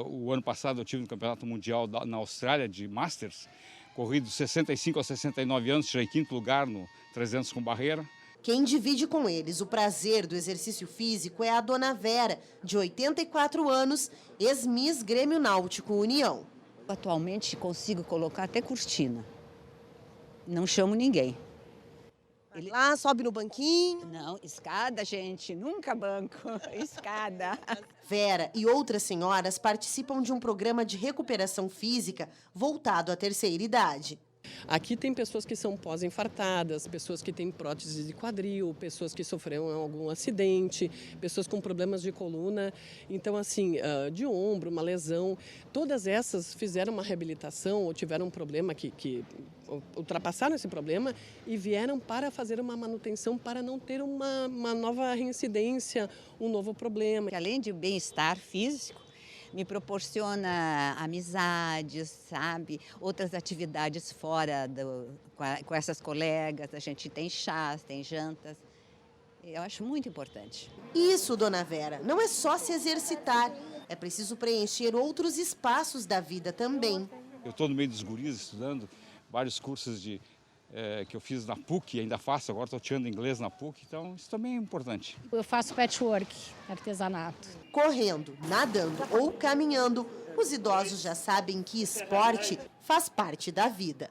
O ano passado eu tive no Campeonato Mundial na Austrália de Masters, corri dos 65 a 69 anos, tirei 5º lugar no 300 com barreira. Quem divide com eles o prazer do exercício físico é a dona Vera, de 84 anos, ex-miss Grêmio Náutico União. Atualmente consigo colocar até cortina. Não chamo ninguém. Ele lá sobe no banquinho. Não, escada, gente, nunca banco, escada. Vera e outras senhoras participam de um programa de recuperação física voltado à terceira idade. Aqui tem pessoas que são pós-infartadas, pessoas que têm prótese de quadril, pessoas que sofreram algum acidente, pessoas com problemas de coluna. Então, assim, de ombro, uma lesão, todas essas fizeram uma reabilitação ou tiveram um problema que ultrapassaram esse problema e vieram para fazer uma manutenção para não ter uma nova reincidência, um novo problema. Além de bem-estar físico, me proporciona amizades, sabe? Outras atividades fora com essas colegas. A gente tem chás, tem jantas. Eu acho muito importante. Isso, dona Vera, não é só se exercitar. É preciso preencher outros espaços da vida também. Eu estou no meio dos guris estudando vários cursos que eu fiz na PUC, ainda faço, agora estou tirando inglês na PUC, então isso também é importante. Eu faço patchwork, artesanato. Correndo, nadando ou caminhando, os idosos já sabem que esporte faz parte da vida.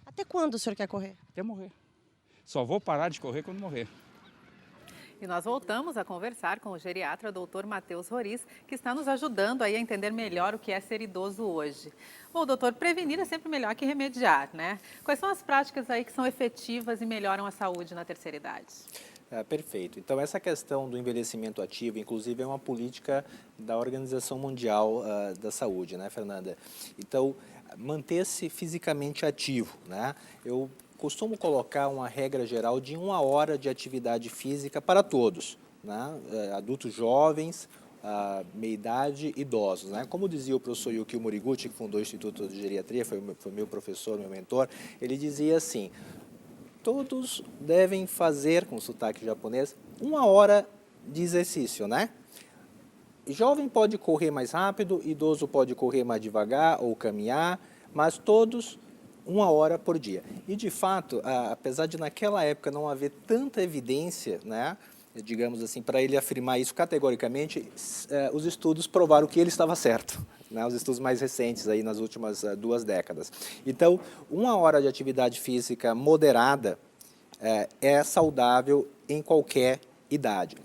Até quando o senhor quer correr? Até morrer. Só vou parar de correr quando morrer. E nós voltamos a conversar com o geriatra Dr. Matheus Roriz, que está nos ajudando aí a entender melhor o que é ser idoso hoje. Bom, doutor, prevenir é sempre melhor que remediar, né? Quais são as práticas aí que são efetivas e melhoram a saúde na terceira idade? Perfeito. Então, essa questão do envelhecimento ativo, inclusive, é uma política da Organização Mundial da Saúde, né, Fernanda? Então, manter-se fisicamente ativo, né? Eu costumo colocar uma regra geral de 1 hora de atividade física para todos, né? Adultos jovens, meia-idade, idosos, né? Como dizia o professor Yukio Moriguchi, que fundou o Instituto de Geriatria, foi meu professor, meu mentor, ele dizia assim: todos devem fazer, com sotaque japonês, 1 hora de exercício, né? Jovem pode correr mais rápido, idoso pode correr mais devagar ou caminhar, mas todos 1 hora por dia. E, de fato, apesar de naquela época não haver tanta evidência, né, digamos assim, para ele afirmar isso categoricamente, os estudos provaram que ele estava certo, né, os estudos mais recentes aí nas últimas 2 décadas. Então, 1 hora de atividade física moderada é saudável em qualquer idade.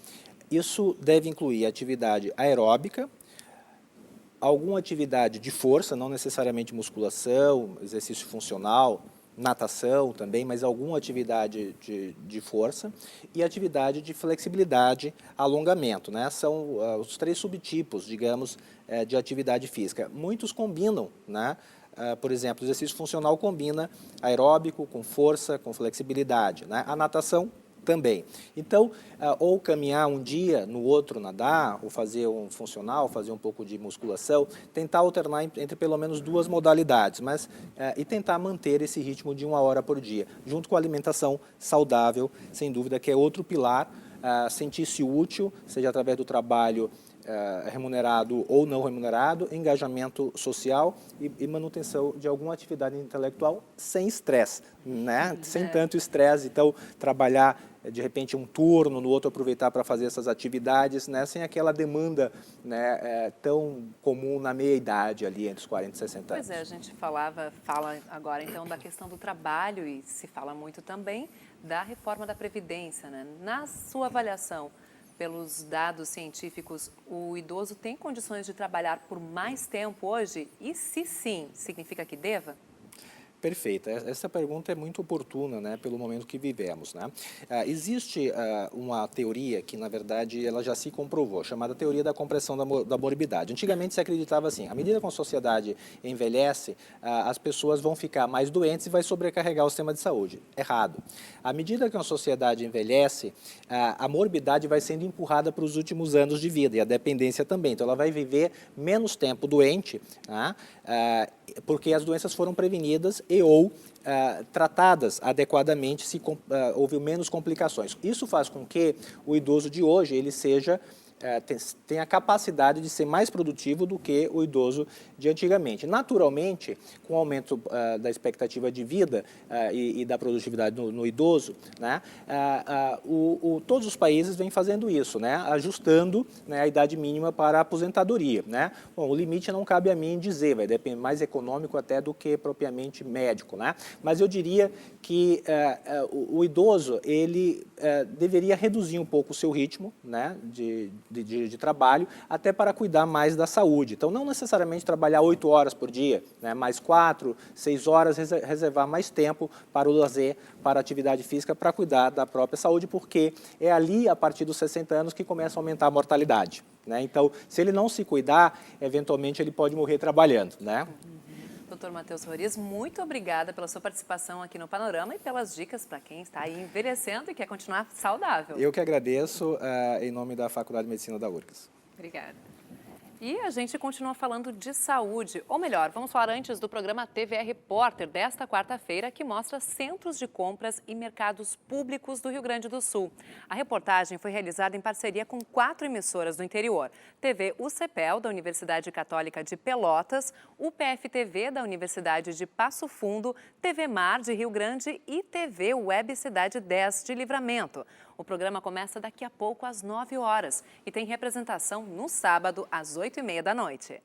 Isso deve incluir atividade aeróbica, alguma atividade de força, não necessariamente musculação, exercício funcional, natação também, mas alguma atividade de força e atividade de flexibilidade, alongamento, né? São os 3 subtipos, digamos, de atividade física. Muitos combinam, né? Por exemplo, o exercício funcional combina aeróbico com força, com flexibilidade, né? A natação também. Então, ou caminhar um dia, no outro nadar, ou fazer um funcional, fazer um pouco de musculação, tentar alternar entre pelo menos 2 modalidades, e tentar manter esse ritmo de 1 hora por dia, junto com a alimentação saudável, sem dúvida, que é outro pilar, sentir-se útil, seja através do trabalho remunerado ou não remunerado, engajamento social e manutenção de alguma atividade intelectual sem estresse, né? Sem tanto estresse. Então, trabalhar de repente um turno, no outro aproveitar para fazer essas atividades, né? Sem aquela demanda, né, tão comum na meia-idade ali, entre os 40 e 60 anos. Pois é, a gente fala agora então da questão do trabalho e se fala muito também da reforma da Previdência, né? Na sua avaliação, pelos dados científicos, o idoso tem condições de trabalhar por mais tempo hoje? E se sim, significa que deva? Perfeito. Essa pergunta é muito oportuna, né, pelo momento que vivemos, né? Existe uma teoria que, na verdade, ela já se comprovou, chamada teoria da compressão da morbidade. Antigamente se acreditava assim: à medida que a sociedade envelhece, as pessoas vão ficar mais doentes e vai sobrecarregar o sistema de saúde. Errado. À medida que a sociedade envelhece, a morbidade vai sendo empurrada para os últimos anos de vida e a dependência também. Então, ela vai viver menos tempo doente, né, porque as doenças foram prevenidas e ou tratadas adequadamente, se houve menos complicações. Isso faz com que o idoso de hoje ele seja tem a capacidade de ser mais produtivo do que o idoso de antigamente. Naturalmente, com o aumento da expectativa de vida e da produtividade no idoso, né, todos os países vêm fazendo isso, né, ajustando, né, a idade mínima para a aposentadoria, né. Bom, o limite não cabe a mim dizer, vai depender mais econômico até do que propriamente médico, né. Mas eu diria que o idoso ele deveria reduzir um pouco o seu ritmo, né, de trabalho, até para cuidar mais da saúde. Então, não necessariamente trabalhar 8 horas por dia, né, mais 4, 6 horas, reservar mais tempo para o lazer, para a atividade física, para cuidar da própria saúde, porque é ali, a partir dos 60 anos, que começa a aumentar a mortalidade, né? Então, se ele não se cuidar, eventualmente ele pode morrer trabalhando, né? Dr. Matheus Roriz, muito obrigada pela sua participação aqui no Panorama e pelas dicas para quem está aí envelhecendo e quer continuar saudável. Eu que agradeço em nome da Faculdade de Medicina da URGS. Obrigada. E a gente continua falando de saúde, ou melhor, vamos falar antes do programa TVE Repórter desta quarta-feira, que mostra centros de compras e mercados públicos do Rio Grande do Sul. A reportagem foi realizada em parceria com 4 emissoras do interior: TV UCPEL, da Universidade Católica de Pelotas, UPF-TV, da Universidade de Passo Fundo, TV Mar, de Rio Grande e TV Web Cidade 10, de Livramento. O programa começa daqui a pouco, às 9 horas, e tem representação no sábado, às 8h30 da noite.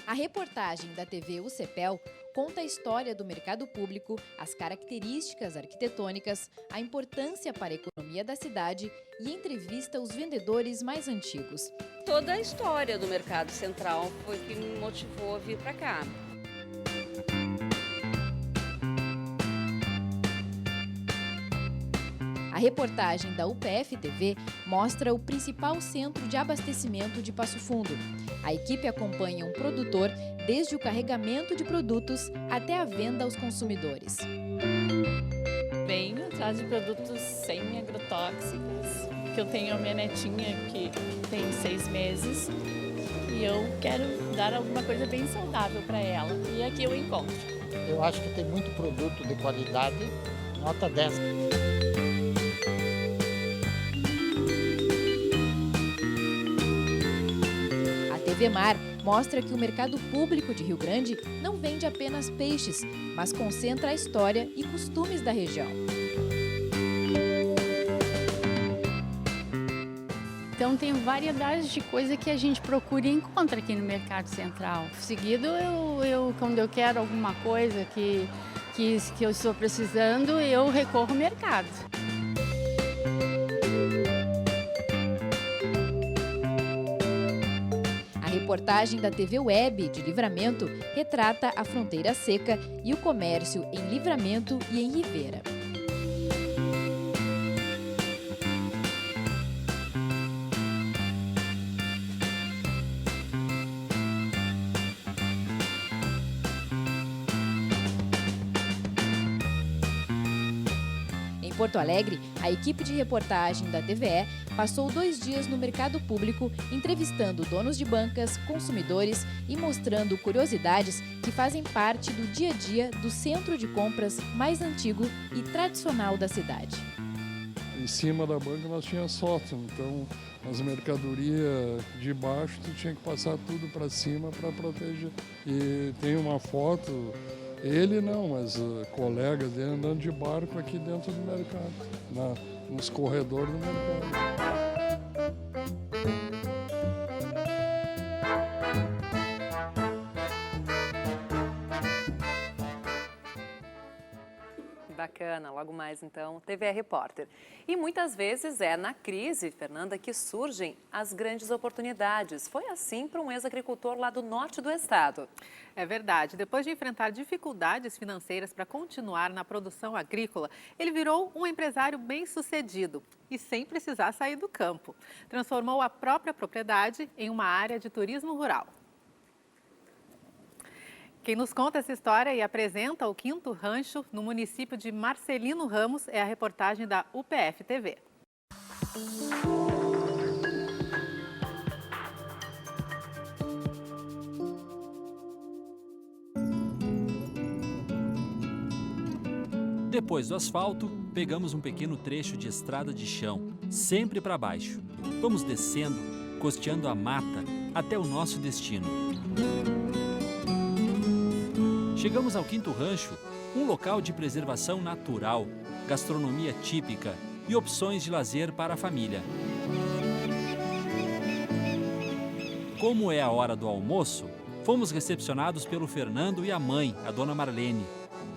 A reportagem da TV UCPEL conta a história do mercado público, as características arquitetônicas, a importância para a economia da cidade e entrevista os vendedores mais antigos. Toda a história do Mercado Central foi que me motivou a vir para cá. A reportagem da UPF-TV mostra o principal centro de abastecimento de Passo Fundo. A equipe acompanha um produtor desde o carregamento de produtos até a venda aos consumidores. Venho atrás de produtos sem agrotóxicos, que eu tenho a minha netinha que tem 6 meses e eu quero dar alguma coisa bem saudável para ela. E aqui eu encontro. Eu acho que tem muito produto de qualidade, nota 10. A TV Mar mostra que o mercado público de Rio Grande não vende apenas peixes, mas concentra a história e costumes da região. Então tem variedades de coisa que a gente procura e encontra aqui no Mercado Central. Seguido, quando eu quero alguma coisa que eu estou precisando, eu recorro ao mercado. A reportagem da TV Web de Livramento retrata a fronteira seca e o comércio em Livramento e em Rivera. Em Porto Alegre, a equipe de reportagem da TVE passou 2 dias no mercado público, entrevistando donos de bancas, consumidores e mostrando curiosidades que fazem parte do dia a dia do centro de compras mais antigo e tradicional da cidade. Em cima da banca nós tínhamos sótão, então as mercadorias de baixo tu tinha que passar tudo para cima para proteger. E tem uma foto, ele não, mas colegas dele andando de barco aqui dentro do mercado, nos corredores do mercado. Bacana, logo mais então, TVE Repórter. E muitas vezes é na crise, Fernanda, que surgem as grandes oportunidades. Foi assim para um ex-agricultor lá do norte do estado. É verdade. Depois de enfrentar dificuldades financeiras para continuar na produção agrícola, ele virou um empresário bem-sucedido e sem precisar sair do campo. Transformou a própria propriedade em uma área de turismo rural. Quem nos conta essa história e apresenta o 5º Rancho no município de Marcelino Ramos é a reportagem da UPF-TV. Depois do asfalto, pegamos um pequeno trecho de estrada de chão, sempre para baixo. Vamos descendo, costeando a mata, até o nosso destino. Chegamos ao 5º Rancho, um local de preservação natural, gastronomia típica e opções de lazer para a família. Como é a hora do almoço, fomos recepcionados pelo Fernando e a mãe, a dona Marlene.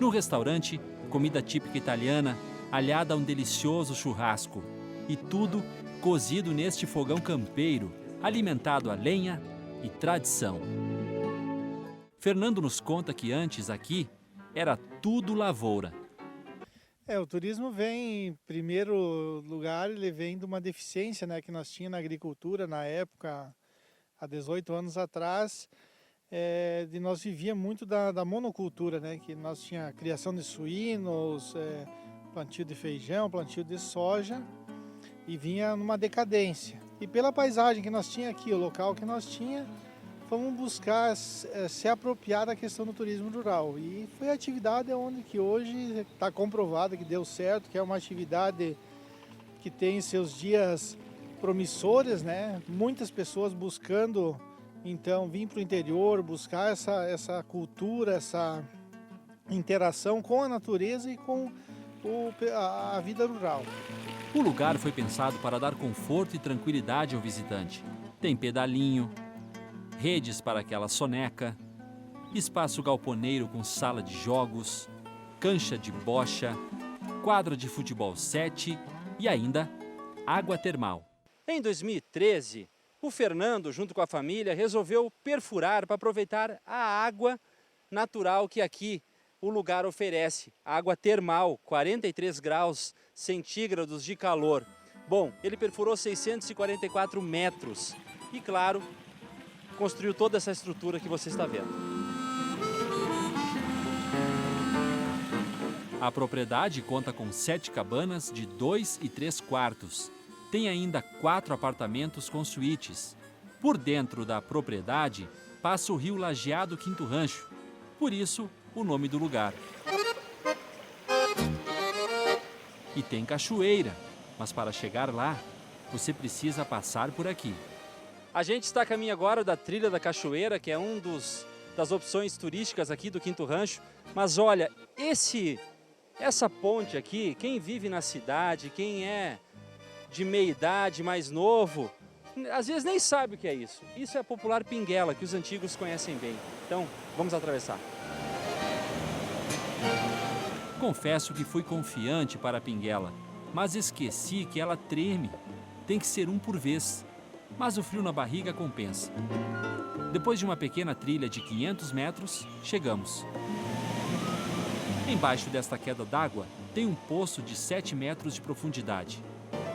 No restaurante, comida típica italiana, alhada a um delicioso churrasco. E tudo cozido neste fogão campeiro, alimentado a lenha e tradição. Fernando nos conta que antes aqui era tudo lavoura. O turismo vem, em primeiro lugar, ele vem de uma deficiência, né, que nós tínhamos na agricultura na época, há 18 anos atrás, de nós vivíamos muito da monocultura, né, que nós tínhamos criação de suínos, plantio de feijão, plantio de soja, e vinha numa decadência. E pela paisagem que nós tinha aqui, o local que nós tinha, fomos buscar se apropriar da questão do turismo rural. E foi a atividade onde que hoje está comprovado que deu certo, que é uma atividade que tem seus dias promissores, né? Muitas pessoas buscando, então, vir para o interior, buscar essa cultura, essa interação com a natureza e com a vida rural. O lugar foi pensado para dar conforto e tranquilidade ao visitante. Tem pedalinho, redes para aquela soneca, espaço galponeiro com sala de jogos, cancha de bocha, quadra de futebol 7 e ainda água termal. Em 2013, o Fernando, junto com a família, resolveu perfurar para aproveitar a água natural que aqui o lugar oferece. Água termal, 43 graus centígrados de calor. Bom, ele perfurou 644 metros e, claro, construiu toda essa estrutura que você está vendo. A propriedade conta com 7 cabanas de 2 e 3 quartos. Tem ainda 4 apartamentos com suítes. Por dentro da propriedade passa o rio Lajeado Quinto Rancho. Por isso, o nome do lugar. E tem cachoeira, mas para chegar lá, você precisa passar por aqui. A gente está a caminho agora da trilha da cachoeira, que é das opções turísticas aqui do Quinto Rancho. Mas olha, essa ponte aqui, quem vive na cidade, quem é de meia idade, mais novo, às vezes nem sabe o que é isso. Isso é a popular pinguela, que os antigos conhecem bem. Então, vamos atravessar. Confesso que fui confiante para a pinguela, mas esqueci que ela treme. Tem que ser um por vez. Mas o frio na barriga compensa. Depois de uma pequena trilha de 500 metros, chegamos. Embaixo desta queda d'água tem um poço de 7 metros de profundidade.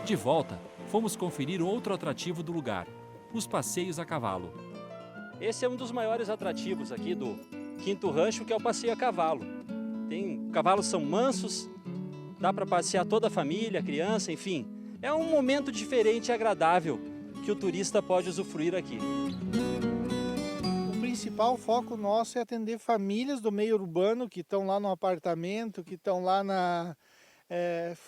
De volta, fomos conferir outro atrativo do lugar, os passeios a cavalo. Esse é um dos maiores atrativos aqui do Quinto Rancho, que é o passeio a cavalo. Cavalos são mansos, dá para passear toda a família, criança, enfim. É um momento diferente e agradável que o turista pode usufruir aqui. O principal foco nosso é atender famílias do meio urbano que estão lá no apartamento, que estão lá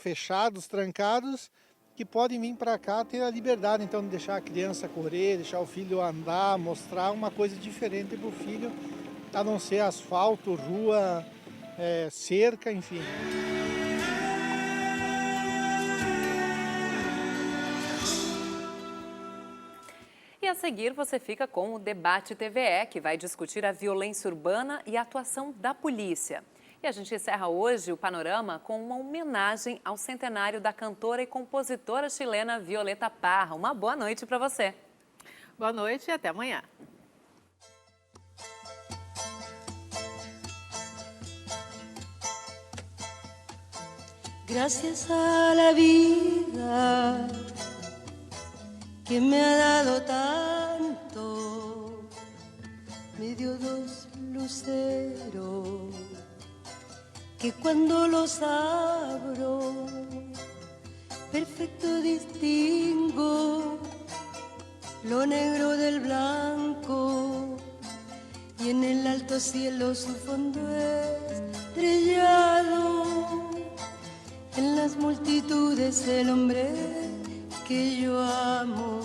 fechados, trancados, que podem vir para cá ter a liberdade então de deixar a criança correr, deixar o filho andar, mostrar uma coisa diferente para o filho, a não ser asfalto, rua, cerca, enfim. E a seguir você fica com o Debate TVE, que vai discutir a violência urbana e a atuação da polícia. E a gente encerra hoje o Panorama com uma homenagem ao centenário da cantora e compositora chilena Violeta Parra. Uma boa noite para você. Boa noite e até amanhã. Gracias a la vida que me ha dado tanto, me dio 2 luceros que cuando los abro perfecto distingo lo negro del blanco y en el alto cielo su fondo estrellado. En las multitudes el hombre que yo amo.